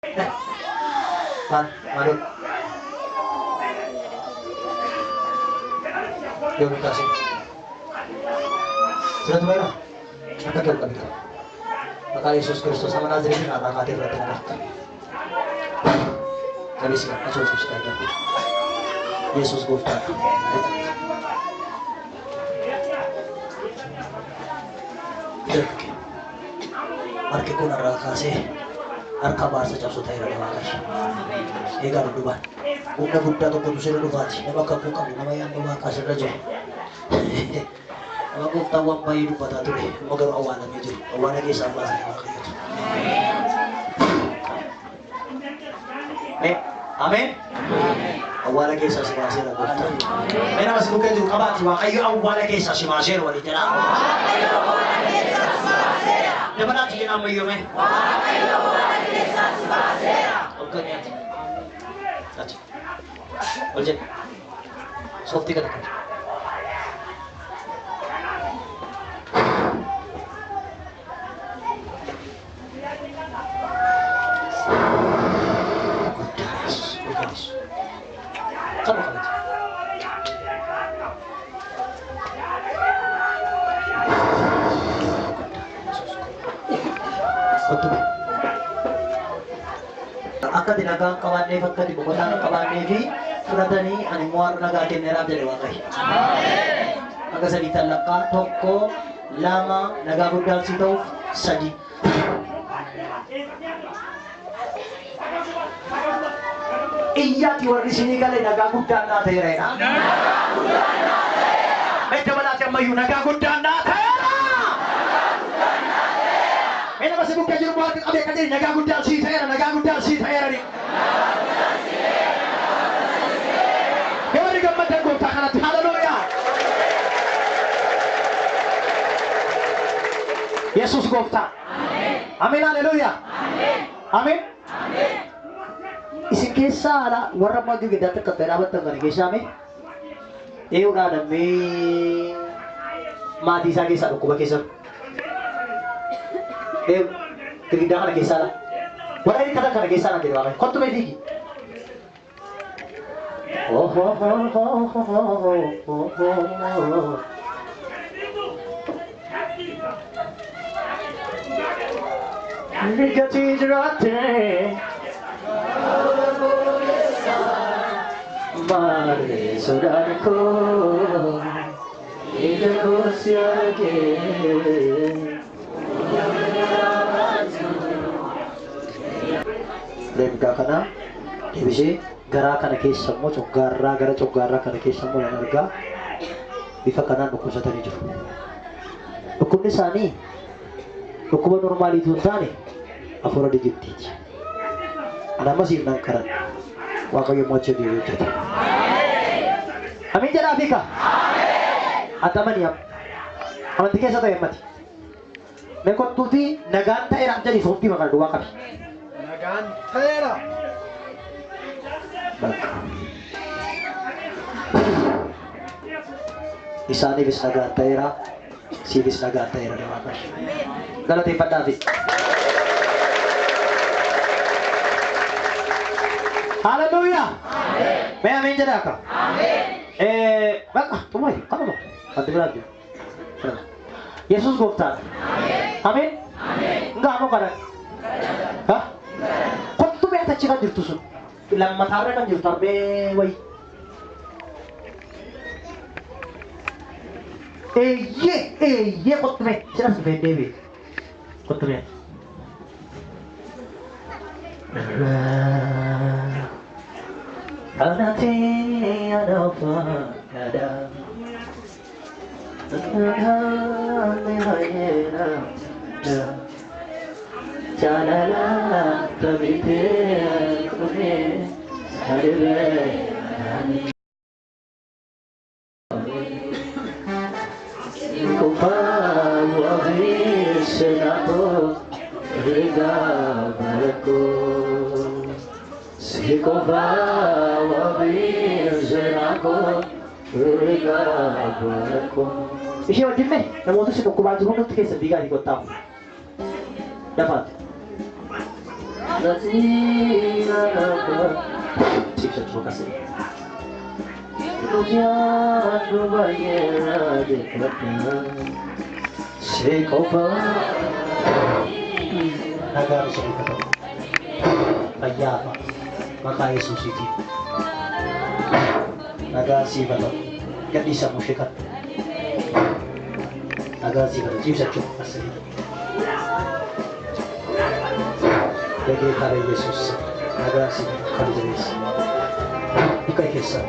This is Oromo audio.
Malu. Yung kasih. Sudah tuh mana? Apa kau kata? Maka Yesus Kristus sama Nazaret anak hati berarti anak. Kali sih, Yesus sekali. Yesus gofta. Marke ko nara kasi arka bahasa jauh saya ada makas. Ega berubah. Udah gudda to kudu sila lubati. Nama kapuka nama yang makas raja. Nama ko tawang bayi lupa tato deh. Magar awana medyo. Awana ke sama saya kayo. Amin. Awana ke sa simasira gofta. May nama sibukan yung kabati wa kayo awana ke sa simasira wali jala. Dapat natin yung amoy yung eh. Huwag niya. Natin. Huwag dyan. Softy ka na. Sama ka natin. Akka dinagang kawanne fakka di bukotan kawanne fi suratani ani muar naga kenera jale wakai. Amin. Aga salita lakka tokko lama naga budal sito sadi. Iya ti warri sini kale naga budal na therena. Medyo wala tiyang mayu naga budal na therena. Ena masih bukan juru buat abis kali nagagudal si saya ni. Kembali ke mata gua takkan ada haleluya. Yesus gofta. Amin haleluya. Amin. Isi kisah ada warna maju kita tak keterabat tengah kisah me. Ewa ada me mati sa kisah aku bakisah. Kerindahan lagi salah. Wala ini kata lagi salah di luar. Kau tu mediki. Oh. Lihat hijrate. Mari saudaraku, hidupku siarke. Lemga kana dibisi gara kana keessa mo gara kana keessa mo yang arga bifa kana dhukkubsa tani jiru dhukkubni isaanii dhukkuba normaalii tun taane afura dijibtiiti anama siif nan karan waaqayyo mocha diiru jedhe amin jedhaa fiika atamani amanti keessa ta'e himmati mee kottuuti nagaan ta'eeraaf jedhi sooftii maqaa duwwaa qabi nagaan ta'eera isaaniifis nagaan ta'eera siifis nagaan ta'eera dhawaaqash galateeffadhaa fi haleluuyaa mee amiin jedhaa akka baqa tumai kanuma wanti biraa jiru Yesus gooftaan amiin enggak mau kadang hah kottu be achi kan jirtu sun lammatarra kan jirtu arbe wai ye kottu be jelas be dewi kottu be anati ada apa ada Jalala tabite kune sarve kupa wavisnato riga barko sikupa wavisnato riga barko Ishee wajjin mee namoota si dhukkubaa jiru nutti keessa diigaa ni qottaa'u. Dafaati. Cipsa terima kasih. Rupiah bayar dekatnya sekopa agar sedikit payapa maka Yesus itu agar si bato jadi sa musyikat agar si bato cipsa terima kasih. Jadi hari Yesus agar si bato kali Yesus ikai kisah